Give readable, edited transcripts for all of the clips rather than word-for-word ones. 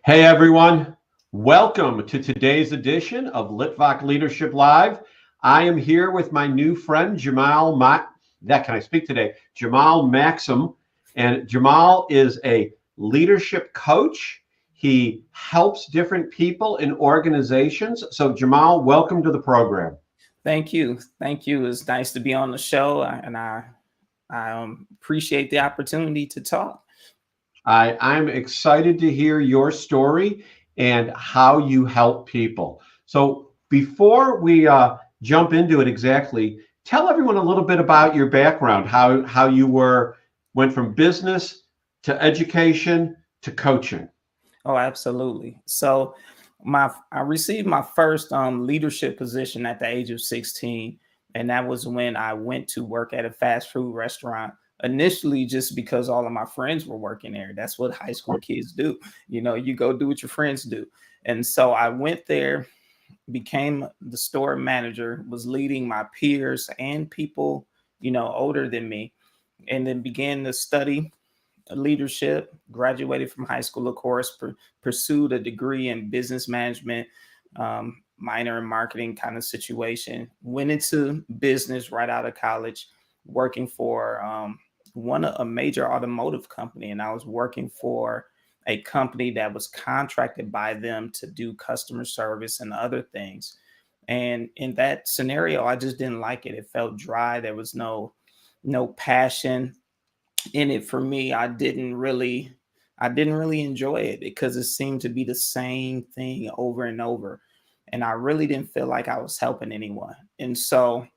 Hey everyone, welcome to today's edition of Litvak Leadership Live. I am here with my new friend Can I speak today? Jamal Maxsam, and Jamal is a leadership coach. He helps different people in organizations. So Jamal, welcome to the program. Thank you. Thank you. It's nice to be on the show, and I appreciate the opportunity to talk. I'm excited to hear your story and how you help people. So before we jump into it exactly, tell everyone a little bit about your background, how you went from business to education to coaching. Oh, absolutely. So, I received my first leadership position at the age of 16, and that was when I went to work at a fast food restaurant. Initially, just because all of my friends were working there. That's what high school kids do. You go do what your friends do. And so I went there, became the store manager, was leading my peers and people, older than me, and then began to study leadership, graduated from high school, of course, pursued a degree in business management, minor in marketing kind of situation, went into business right out of college, working for a major automotive company. And I was working for a company that was contracted by them to do customer service and other things. And in that scenario, I just didn't like it. It felt dry. There was no passion in it for me. I didn't really enjoy it because it seemed to be the same thing over and over. And I really didn't feel like I was helping anyone. And so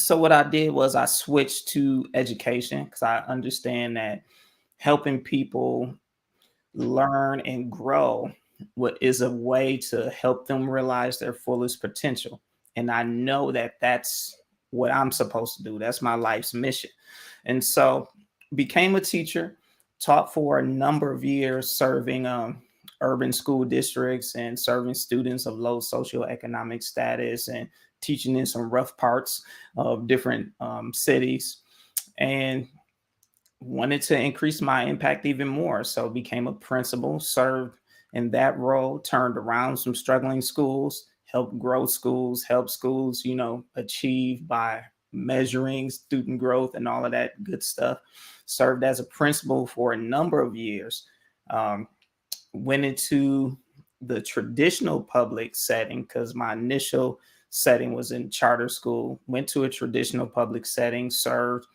what I did was I switched to education because I understand that helping people learn and grow what is a way to help them realize their fullest potential. And I know that that's what I'm supposed to do. That's my life's mission. And so became a teacher, taught for a number of years, serving urban school districts and serving students of low socioeconomic status and teaching in some rough parts of different cities. And wanted to increase my impact even more. So became a principal, served in that role, turned around some struggling schools, helped grow schools, help schools, achieve by measuring student growth and all of that good stuff. Served as a principal for a number of years. Um, Went into the traditional public setting because my initial setting was in charter school. Went to a traditional public setting, served,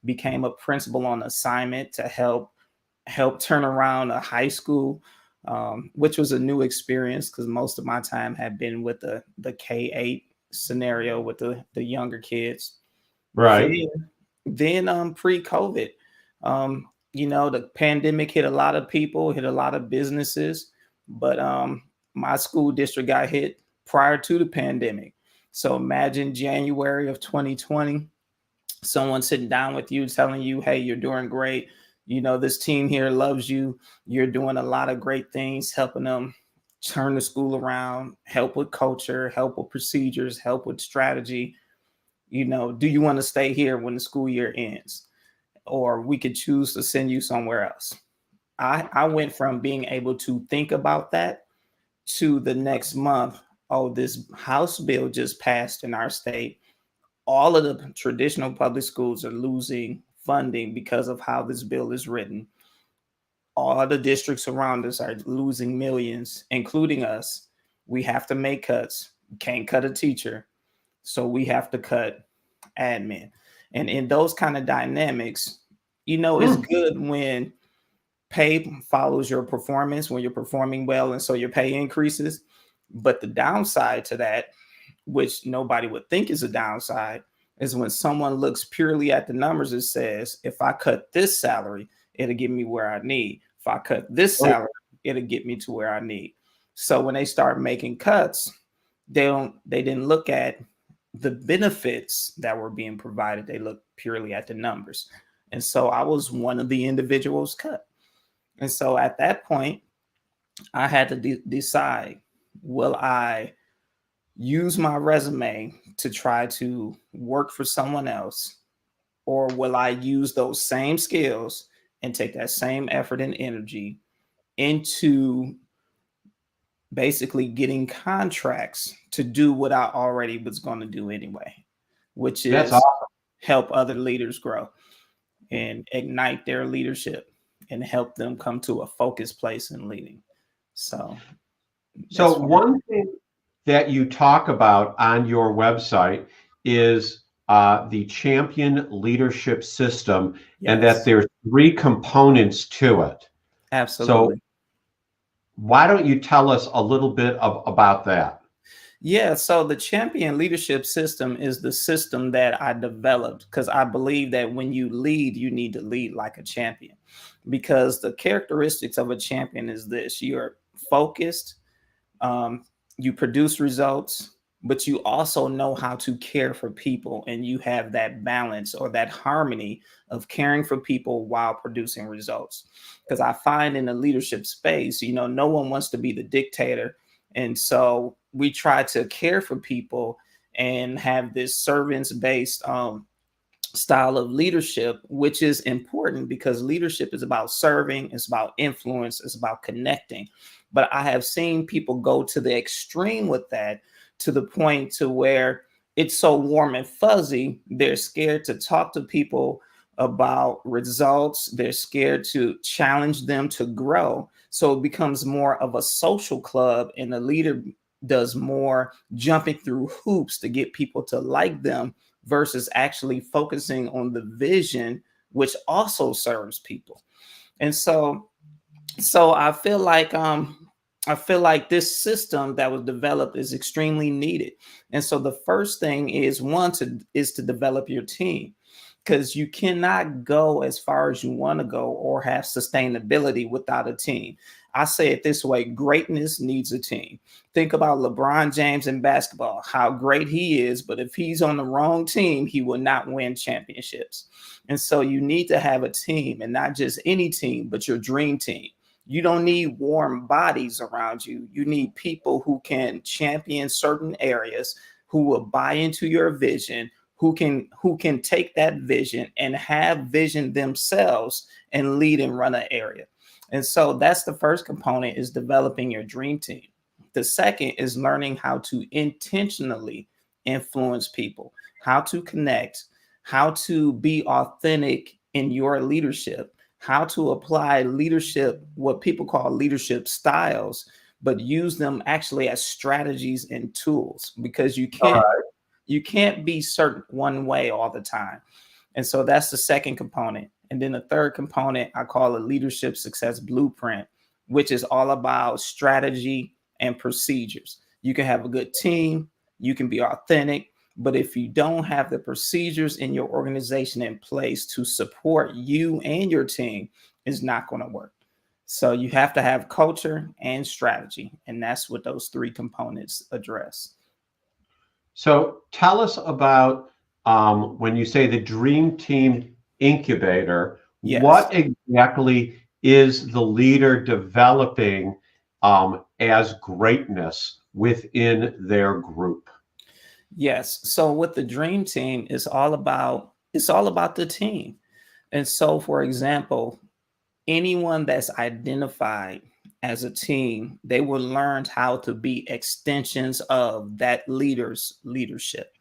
became a principal on assignment to help turn around a high school, which was a new experience because most of my time had been with the K-8 scenario with the younger kids. Right. Then pre-COVID, the pandemic hit a lot of people, hit a lot of businesses, but my school district got hit prior to the pandemic. So imagine January of 2020, someone sitting down with you telling you, hey, you're doing great. This team here loves you. You're doing a lot of great things, helping them turn the school around, help with culture, help with procedures, help with strategy. Do you want to stay here when the school year ends? Or we could choose to send you somewhere else. I went from being able to think about that to the next month. Oh, this House bill just passed in our state. All of the traditional public schools are losing funding because of how this bill is written. All the districts around us are losing millions, including us. We have to make cuts. We can't cut a teacher, so we have to cut admin. And in those kind of dynamics, it's good when pay follows your performance, when you're performing well, and so your pay increases. But the downside to that, which nobody would think is a downside, is when someone looks purely at the numbers and says, if I cut this salary, it'll get me where I need. If I cut this salary, it'll get me to where I need. So when they start making cuts, they didn't look at the benefits that were being provided. They looked purely at the numbers. And so I was one of the individuals cut. And so at that point, I had to decide, will I use my resume to try to work for someone else, or will I use those same skills and take that same effort and energy into basically getting contracts to do what I already was going to do anyway, which That's is awesome. help other leaders grow and ignite their leadership and help them come to a focused place in leading. So that's So one. one thing that you talk about on your website is the champion leadership system, and that Yes, there's three components to it. So absolutely. why don't you tell us a little bit about that? Yeah, so the champion leadership system is the system that I developed because I believe that when you lead, you need to lead like a champion. Because the characteristics of a champion is this: you're focused, um, you produce results, but you also know how to care for people, and you have that balance or that harmony of caring for people while producing results. Because I find in the leadership space, no one wants to be the dictator, and so we try to care for people and have this servants based style of leadership, which is important because leadership is about serving, it's about influence, it's about connecting. But I have seen people go to the extreme with that, to the point to where it's so warm and fuzzy, they're scared to talk to people about results, they're scared to challenge them to grow. So it becomes more of a social club, and the leader does more jumping through hoops to get people to like them versus actually focusing on the vision, which also serves people. And so I feel like this system that was developed is extremely needed. And so the first thing is to develop your team, because you cannot go as far as you want to go or have sustainability without a team. I say it this way: greatness needs a team. Think about LeBron James in basketball, how great he is, but if he's on the wrong team, he will not win championships. And so you need to have a team, and not just any team, but your dream team. You don't need warm bodies around you. You need people who can champion certain areas, who will buy into your vision, who can take that vision and have vision themselves and lead and run an area. And so that's the first component, is developing your dream team. The second is learning how to intentionally influence people, how to connect, how to be authentic in your leadership, how to apply leadership, what people call leadership styles, but use them actually as strategies and tools, because All right. you can't be certain one way all the time. And so that's the second component. And then the third component, I call a leadership success blueprint, which is all about strategy and procedures. You can have a good team, you can be authentic, but if you don't have the procedures in your organization in place to support you and your team, it's not going to work. So you have to have culture and strategy. And that's what those three components address. So tell us about when you say the Dream Team Incubator, Yes. what exactly is the leader developing as greatness within their group? Yes. So with the dream team, it's all about the team. And so, for example, anyone that's identified as a team, they will learn how to be extensions of that leader's leadership,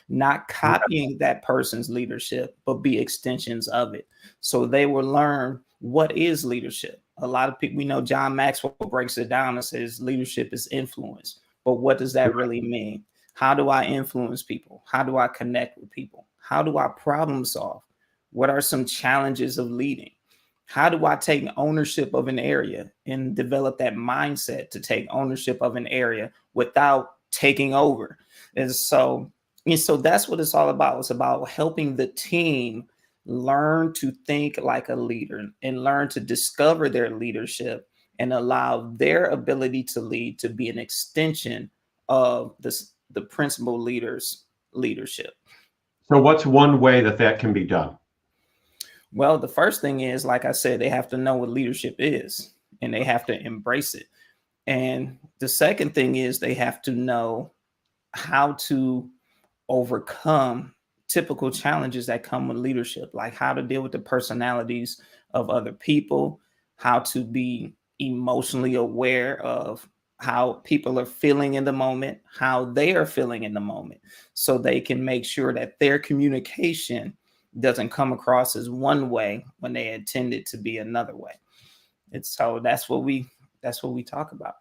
not copying that person's leadership, but be extensions of it. So they will learn what is leadership. A lot of people, we know John Maxwell breaks it down and says leadership is influence. But what does that really mean? How do I influence people? How do I connect with people? How do I problem solve? What are some challenges of leading? How do I take ownership of an area and develop that mindset to take ownership of an area without taking over? And so that's what it's all about. It's about helping the team learn to think like a leader and learn to discover their leadership and allow their ability to lead to be an extension of the principal leader's leadership. So what's one way that that can be done? Well, the first thing is, like I said, they have to know what leadership is and they have to embrace it. And the second thing is they have to know how to overcome typical challenges that come with leadership, like how to deal with the personalities of other people, how to be emotionally aware of how people are feeling in the moment, how they are feeling in the moment, so they can make sure that their communication doesn't come across as one way when they intend it to be another way. It's so that's what we talk about.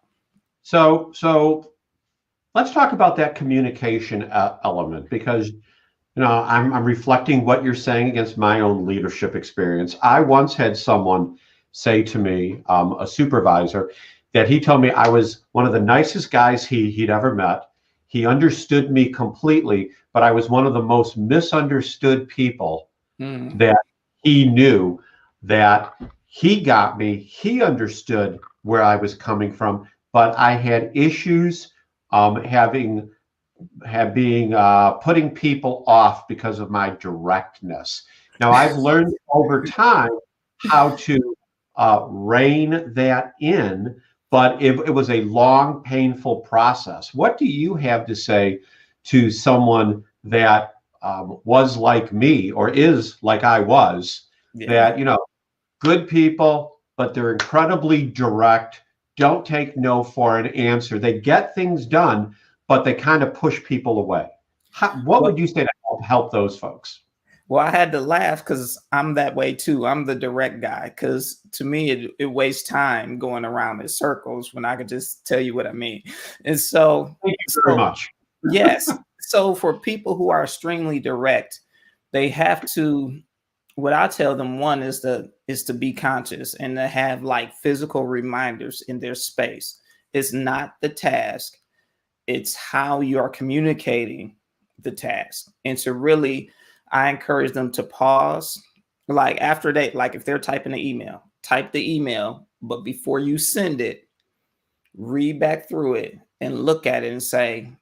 So let's talk about that communication element, because I'm reflecting what you're saying against my own leadership experience. I once had someone say to me, a supervisor, that he told me I was one of the nicest guys he'd ever met. He understood me completely, but I was one of the most misunderstood people that he knew. That he got me, he understood where I was coming from, but I had issues putting people off because of my directness. Now, I've learned over time how to rein that in, but it was a long, painful process. What do you have to say to someone that was like me, or is like I was, that, good people, but they're incredibly direct, don't take no for an answer. They get things done, but they kind of push people away. What would you say to help those folks? Well, I had to laugh because I'm that way too. I'm the direct guy, because to me, it wastes time going around in circles when I could just tell you what I mean. And so, thank you very much. Yes. So for people who are extremely direct, they have to, what I tell them, one is to be conscious and to have like physical reminders in their space. It's not the task, it's how you are communicating the task. And to really, I encourage them to pause, like after they, like if they're typing an email, type the email, but before you send it, read back through it and look at it and say,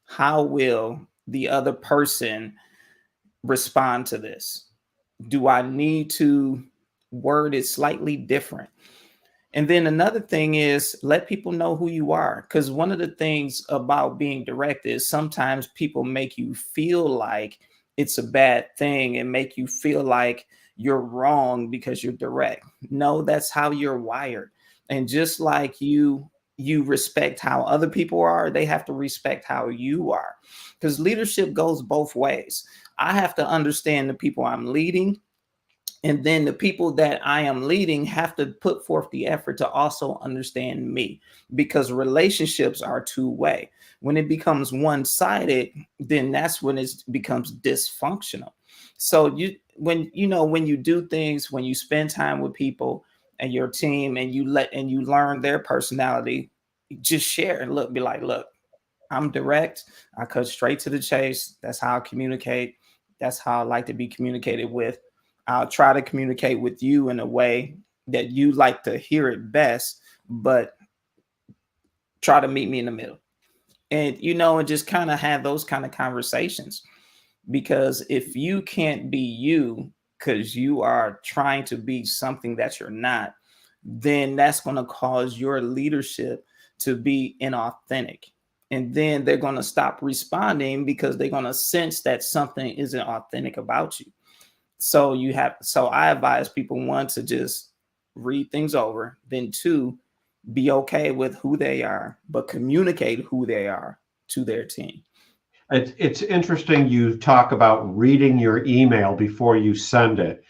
how will the other person respond to this? Do I need to word it slightly different? And then another thing is, let people know who you are. Because one of the things about being direct is sometimes people make you feel like it's a bad thing and make you feel like you're wrong because you're direct. No, that's how you're wired. And just like you respect how other people are, they have to respect how you are. Because leadership goes both ways. I have to understand the people I'm leading, and then the people that I am leading have to put forth the effort to also understand me, because relationships are two-way. When it becomes one-sided, then that's when it becomes dysfunctional. So when you do things, when you spend time with people and your team, and you learn their personality, just share and be like, look, I'm direct. I cut straight to the chase. That's how I communicate. That's how I like to be communicated with. I'll try to communicate with you in a way that you like to hear it best, but try to meet me in the middle. And, and just kind of have those kind of conversations. Because if you can't be you because you are trying to be something that you're not, then that's going to cause your leadership to be inauthentic. And then they're going to stop responding because they're going to sense that something isn't authentic about you. So I advise people, one, to just read things over, then two, be okay with who they are, but communicate who they are to their team. It's interesting you talk about reading your email before you send it.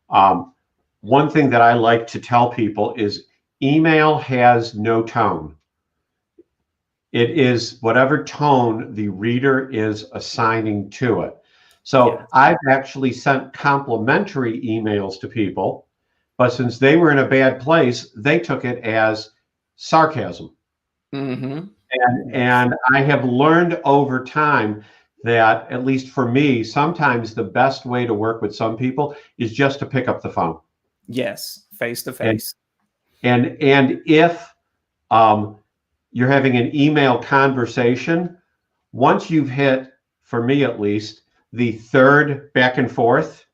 One thing that I like to tell people is email has no tone. It is whatever tone the reader is assigning to it. So yeah. I've actually sent complimentary emails to people, but since they were in a bad place, they took it as sarcasm. Mm-hmm. And I have learned over time that, at least for me, sometimes the best way to work with some people is just to pick up the phone. Yes, face to face. And if you're having an email conversation, once you've hit, for me at least, the third back and forth,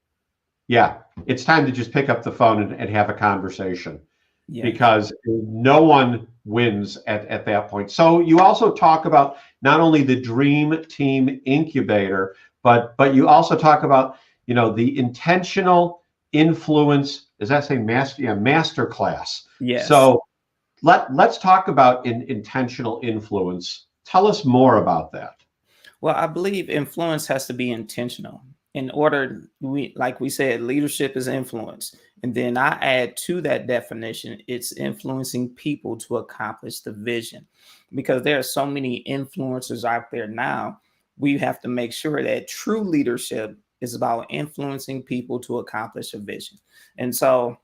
yeah, it's time to just pick up the phone and have a conversation. Yes. Because no one wins at that point. So you also talk about not only the Dream Team Incubator, but you also talk about, the intentional influence, does that say master? Yeah, master class. Yes. So let's talk about intentional influence. Tell us more about that. Well, I believe influence has to be intentional. In order, like we said, leadership is influence. And then I add to that definition, it's influencing people to accomplish the vision. Because there are so many influencers out there now, we have to make sure that true leadership is about influencing people to accomplish a vision. And so,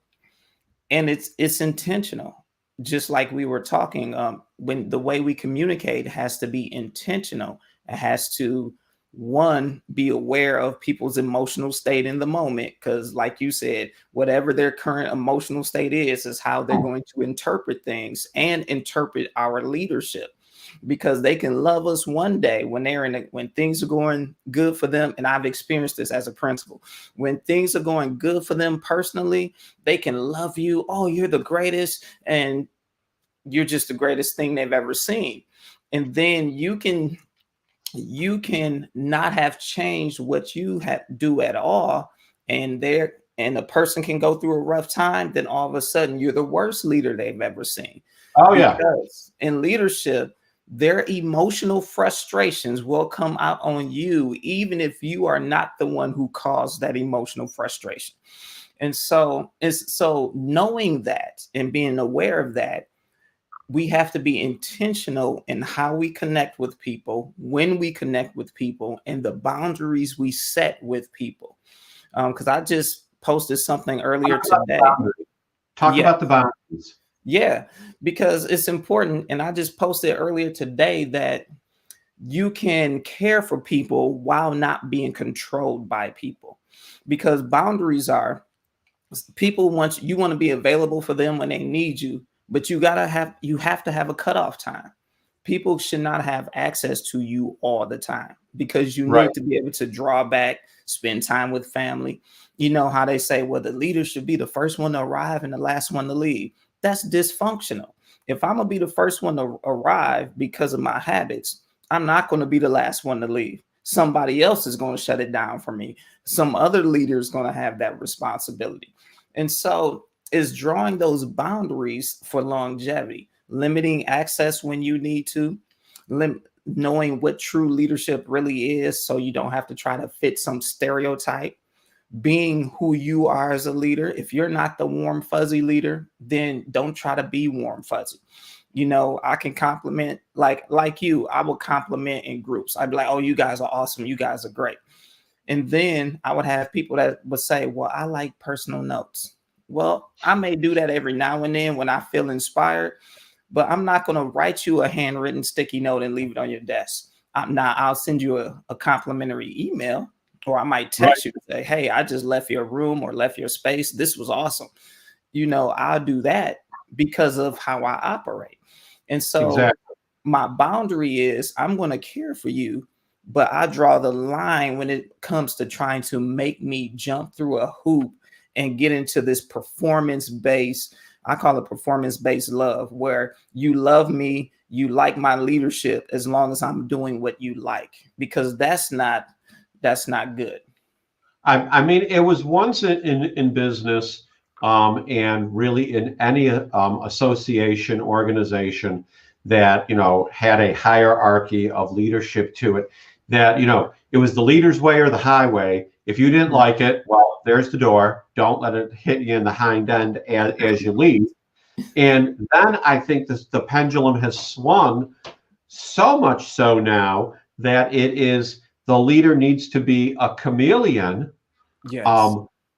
and it's intentional, just like we were talking, when the way we communicate has to be intentional. It has to, one, be aware of people's emotional state in the moment, because like you said, whatever their current emotional state is how they're going to interpret things and interpret our leadership. Because they can love us one day when when things are going good for them. And I've experienced this as a principal. When things are going good for them personally, they can love you. Oh, you're the greatest. And you're just the greatest thing they've ever seen. And then you can not have changed what you do at all. And a person can go through a rough time. Then all of a sudden you're the worst leader they've ever seen. Oh yeah. Because in leadership, their emotional frustrations will come out on you, even if you are not the one who caused that emotional frustration. And so knowing that and being aware of that, we have to be intentional in how we connect with people, when we connect with people, and the boundaries we set with people. Because I just posted something earlier today. Talk about the boundaries. Yeah, because it's important. And I just posted earlier today that you can care for people while not being controlled by people. Because boundaries are, people want to be available for them when they need you, but you have to have a cutoff time. People should not have access to you all the time, because you need to be able to draw back, spend time with family. You know how they say, well, the leader should be the first one to arrive and the last one to leave. That's dysfunctional. If I'm going to be the first one to arrive because of my habits, I'm not going to be the last one to leave. Somebody else is going to shut it down for me. Some other leader is going to have that responsibility. And so it's drawing those boundaries for longevity, limiting access when you need to, knowing what true leadership really is, so you don't have to try to fit some stereotype, being who you are as a leader. If you're not the warm, fuzzy leader, then don't try to be warm, fuzzy. You know, I can compliment like you. I would compliment in groups. I'd be like, oh, you guys are awesome. You guys are great. And then I would have people that would say, well, I like personal notes. Well, I may do that every now and then when I feel inspired, but I'm not going to write you a handwritten sticky note and leave it on your desk. I'll send you a complimentary email, or I might text you to say, hey, I just left your room or left your space. This was awesome. You know, I'll do that because of how I operate. And so my boundary is, I'm going to care for you, but I draw the line when it comes to trying to make me jump through a hoop and get into this performance-based, I call it performance-based love, where you love me, you like my leadership as long as I'm doing what you like, because that's not good. I mean, it was once in business, and really in any association, organization that, you know, had a hierarchy of leadership to it, that, you know, it was the leader's way or the highway. If you didn't like it, well, there's the door. Don't let it hit you in the hind end as you leave. And then I think the pendulum has swung so much so now that it is, the leader needs to be a chameleon,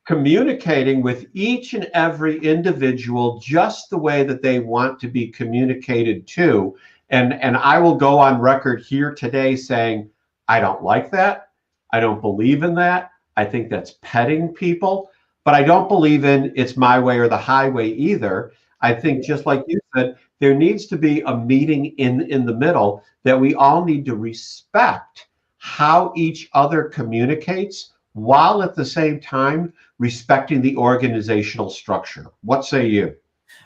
communicating with each and every individual just the way that they want to be communicated to. And I will go on record here today saying, I don't like that. I don't believe in that. I think that's petting people, but I don't believe in it's my way or the highway either. I think, just like you said, there needs to be a meeting in the middle, that we all need to respect how each other communicates, while at the same time respecting the organizational structure. What say you?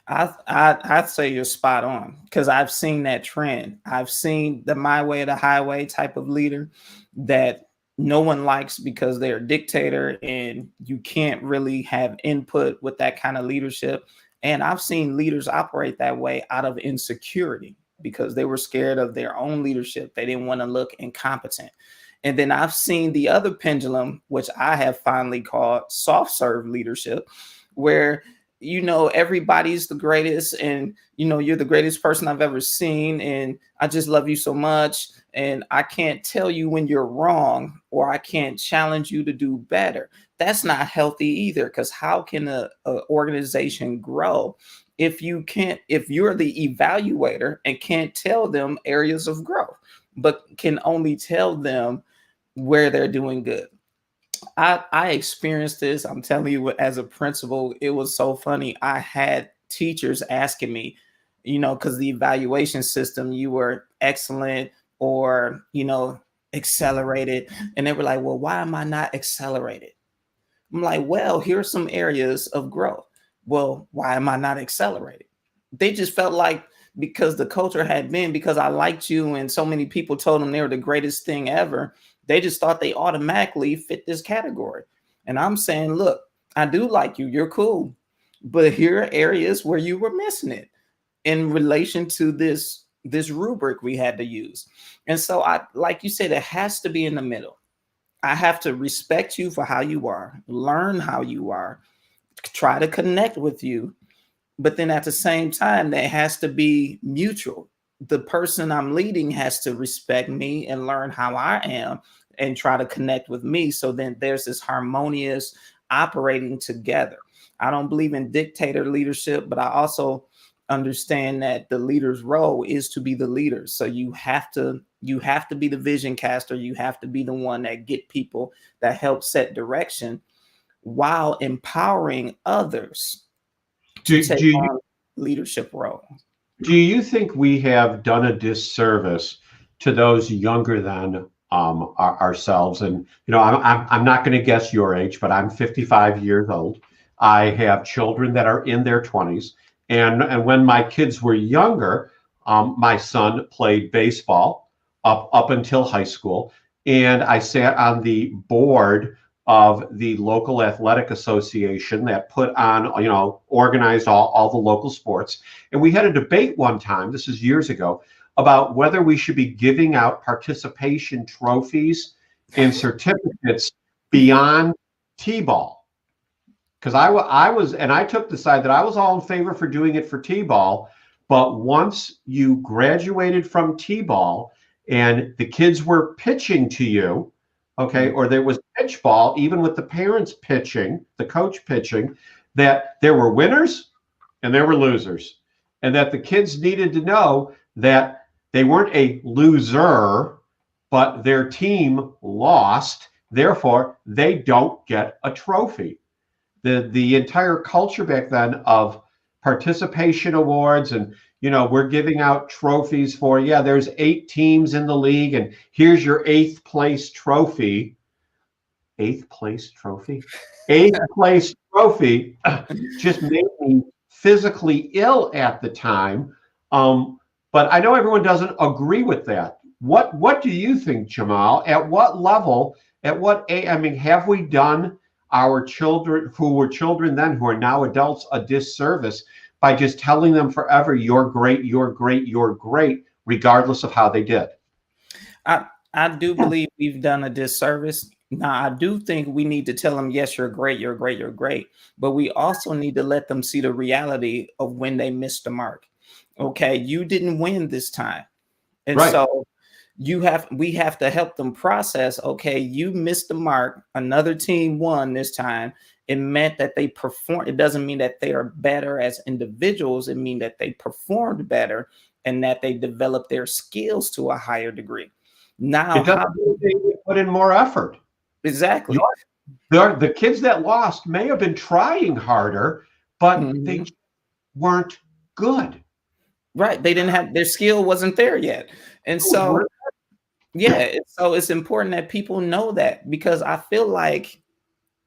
I'd say you're spot on, because I've seen that trend. I've seen the my way or the highway type of leader that no one likes because they're a dictator and you can't really have input with that kind of leadership. And I've seen leaders operate that way out of insecurity because they were scared of their own leadership. They didn't want to look incompetent. And then I've seen the other pendulum, which I have finally called soft serve leadership, where everybody's the greatest, and you're the greatest person I've ever seen, and I just love you so much, and I can't tell you when you're wrong, or I can't challenge you to do better. That's not healthy either, because how can a organization grow if you're the evaluator and can't tell them areas of growth, but can only tell them where they're doing good? I experienced this. I'm telling you, as a principal, it was so funny. I had teachers asking me, because the evaluation system, you were excellent or, accelerated. And they were like, well, why am I not accelerated? I'm like, well, here's some areas of growth. Well, why am I not accelerated? They just felt like because the culture had been, because I liked you and so many people told them they were the greatest thing ever, they just thought they automatically fit this category. And I'm saying, look, I do like you. You're cool. But here are areas where you were missing it in relation to this rubric we had to use. And so like you said, it has to be in the middle. I have to respect you for how you are, learn how you are, try to connect with you. But then at the same time, that has to be mutual. The person I'm leading has to respect me and learn how I am and try to connect with me. So then there's this harmonious operating together. I don't believe in dictator leadership, but I also understand that the leader's role is to be the leader. So you have to be the vision caster. You have to be the one that get people, that help set direction while empowering others to take on leadership role. Do you think we have done a disservice to those younger than ourselves? And I'm not going to guess your age, but I'm 55 years old. I have children that are in their 20s, and when my kids were younger, my son played baseball up until high school, and I sat on the board of the local athletic association that put on, organized all the local sports. And we had a debate one time, this is years ago, about whether we should be giving out participation trophies and certificates beyond T-ball. Because I took the side that I was all in favor for doing it for T-ball, but once you graduated from T-ball and the kids were pitching to you, okay, or there was pitch ball, even with the parents pitching, the coach pitching, that there were winners and there were losers, and that the kids needed to know that they weren't a loser, but their team lost, therefore they don't get a trophy. The entire culture back then of participation awards and we're giving out trophies for, there's 8 teams in the league and here's your 8th place trophy. 8th place trophy? 8th place trophy just made me physically ill at the time. But I know everyone doesn't agree with that. What do you think, Jamal? At what level, at what age, have we done our children who were children then, who are now adults, a disservice by just telling them forever, you're great, you're great, you're great, regardless of how they did? I do believe we've done a disservice. Now, I do think we need to tell them, yes, you're great, you're great, you're great. But we also need to let them see the reality of when they missed the mark. Okay, you didn't win this time. And right. So we have to help them process, okay, you missed the mark. Another team won this time. It meant that they performed. It doesn't mean that they are better as individuals. It means that they performed better and that they developed their skills to a higher degree. Now, how do they put in more effort? Exactly. The kids that lost may have been trying harder, but they weren't good. Right. They didn't have, their skill wasn't there yet. And so, so it's important that people know that, because I feel like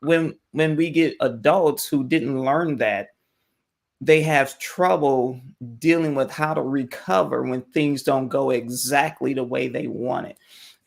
when we get adults who didn't learn that, they have trouble dealing with how to recover when things don't go exactly the way they want it.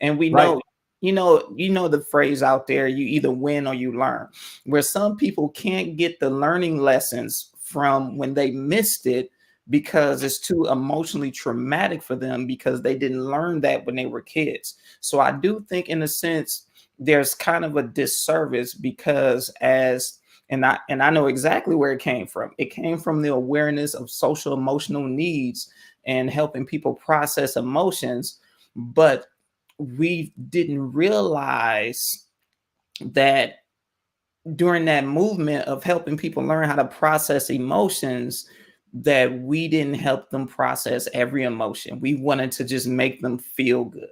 And we know, you know the phrase out there, you either win or you learn, where some people can't get the learning lessons from when they missed it because it's too emotionally traumatic for them because they didn't learn that when they were kids. So I do think in a sense there's kind of a disservice because and I know exactly where it came from. It came from the awareness of social emotional needs and helping people process emotions, but we didn't realize that during that movement of helping people learn how to process emotions, that we didn't help them process every emotion. We wanted to just make them feel good.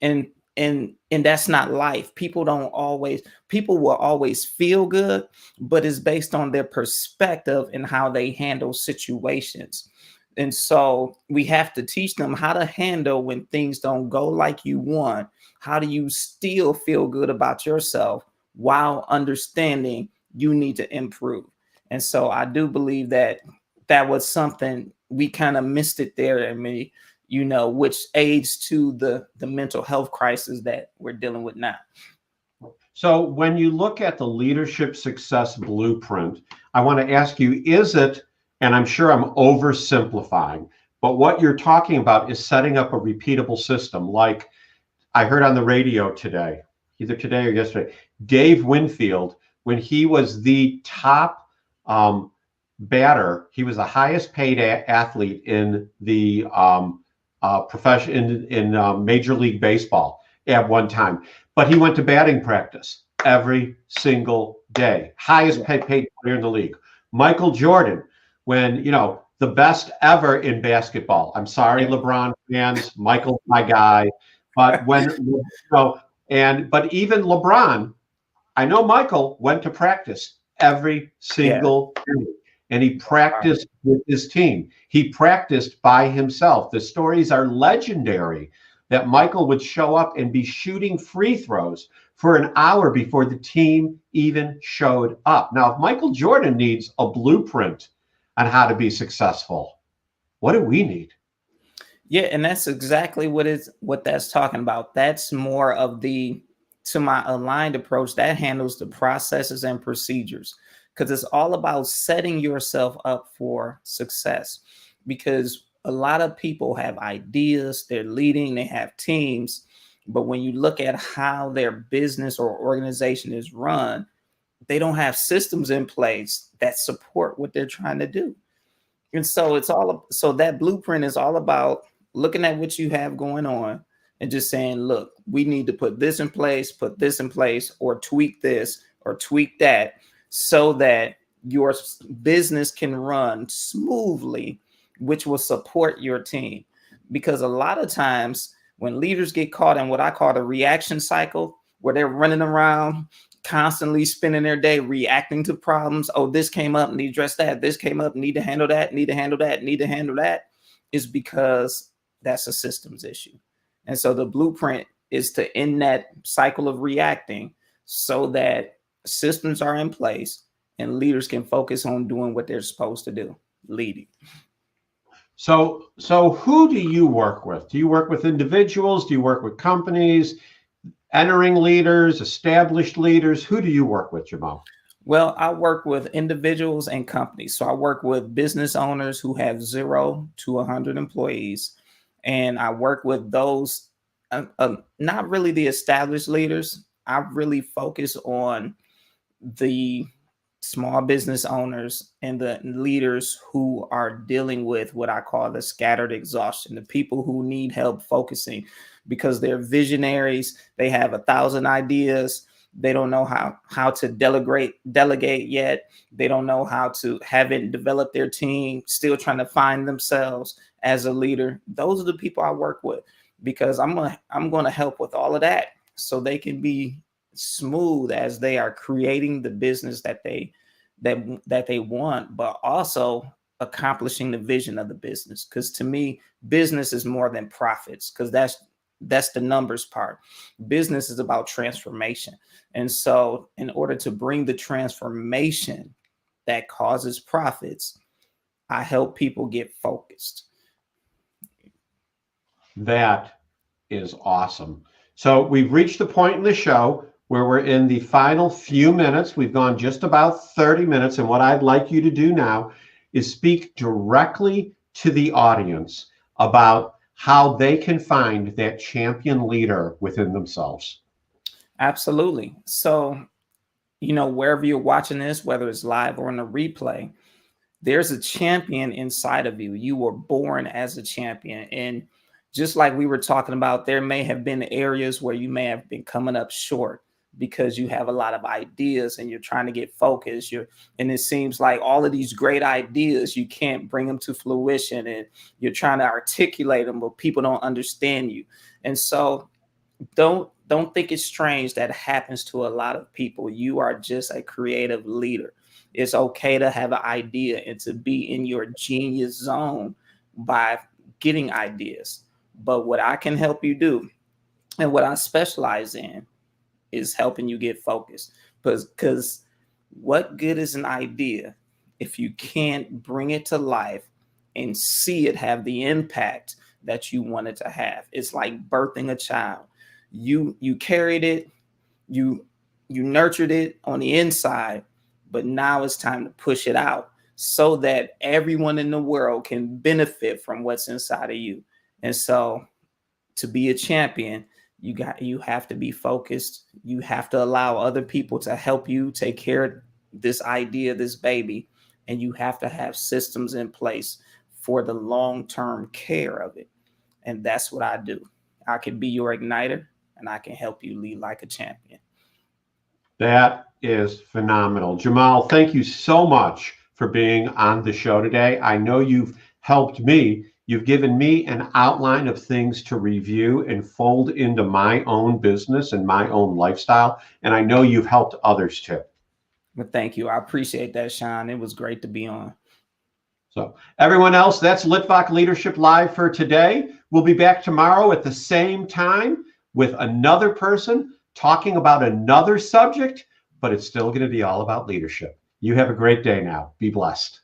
And and that's not life. People will always feel good, but it's based on their perspective and how they handle situations. And so we have to teach them how to handle when things don't go like you want. How do you still feel good about yourself while understanding you need to improve? And so I do believe that that was something we kind of missed it there. I mean, which aids to the mental health crisis that we're dealing with now. So when you look at the leadership success blueprint, I want to ask you, is it, and I'm sure I'm oversimplifying, but what you're talking about is setting up a repeatable system. Like I heard on the radio today, either today or yesterday, Dave Winfield, when he was the top batter, he was the highest paid athlete in the profession in Major League Baseball at one time. But he went to batting practice every single day. Highest paid player in the league. Michael Jordan, when the best ever in basketball. I'm sorry, LeBron fans. Michael's my guy. But but even LeBron, I know Michael went to practice every single day. And he practiced with his team. He practiced by himself. The stories are legendary that Michael would show up and be shooting free throws for an hour before the team even showed up. Now, if Michael Jordan needs a blueprint on how to be successful, what do we need? Yeah, and that's exactly what that's talking about. That's more of to my aligned approach that handles the processes and procedures, because it's all about setting yourself up for success. Because a lot of people have ideas, they're leading, they have teams, but when you look at how their business or organization is run, they don't have systems in place that support what they're trying to do. And so so that blueprint is all about looking at what you have going on and just saying, look, we need to put this in place, or tweak this or tweak that so that your business can run smoothly, which will support your team. Because a lot of times when leaders get caught in what I call the reaction cycle, where they're running around constantly spending their day reacting to problems. Oh, this came up, need to address that. This came up, need to handle that, need to handle that, need to handle that, is because that's a systems issue. And so the blueprint is to end that cycle of reacting so that systems are in place and leaders can focus on doing what they're supposed to do, leading. So who do you work with? Do you work with individuals? Do you work with companies, entering leaders, established leaders? Who do you work with, Jamal? Well, I work with individuals and companies. So I work with business owners who have 0 to 100 employees. And I work with those, not really the established leaders. I really focus on the small business owners and the leaders who are dealing with what I call the scattered exhaustion, the people who need help focusing because they're visionaries. They have 1,000 ideas. They don't know how to delegate yet. They don't know how to haven't developed their team, still trying to find themselves as a leader. Those are the people I work with because I'm going to help with all of that so they can be smooth as they are creating the business that they want, but also accomplishing the vision of the business. Because to me, business is more than profits, because that's the numbers part. Business is about transformation. And so in order to bring the transformation that causes profits, I help people get focused. That is awesome. So we've reached the point in the show where we're in the final few minutes. We've gone just about 30 minutes. And what I'd like you to do now is speak directly to the audience about how they can find that champion leader within themselves. Absolutely. So, you know, wherever you're watching this, whether it's live or in a replay, there's a champion inside of you. You were born as a champion. And just like we were talking about, there may have been areas where you may have been coming up short because you have a lot of ideas and you're trying to get focused. And it seems like all of these great ideas, you can't bring them to fruition, and you're trying to articulate them, but people don't understand you. And so don't think it's strange that happens to a lot of people. You are just a creative leader. It's okay to have an idea and to be in your genius zone by getting ideas. But what I can help you do and what I specialize in is helping you get focused. Because what good is an idea if you can't bring it to life and see it have the impact that you want it to have? It's like birthing a child. You carried it, you nurtured it on the inside, but now it's time to push it out so that everyone in the world can benefit from what's inside of you. And so to be a champion, you have to be focused. You have to allow other people to help you take care of this idea, this baby, and you have to have systems in place for the long-term care of it. And that's what I do. I can be your igniter, and I can help you lead like a champion. That is phenomenal. Jamal, thank you so much for being on the show today. I know you've helped me. You've given me an outline of things to review and fold into my own business and my own lifestyle. And I know you've helped others too. Well, thank you. I appreciate that, Sean. It was great to be on. So everyone else, that's Litvak Leadership Live for today. We'll be back tomorrow at the same time with another person talking about another subject, but it's still going to be all about leadership. You have a great day now. Be blessed.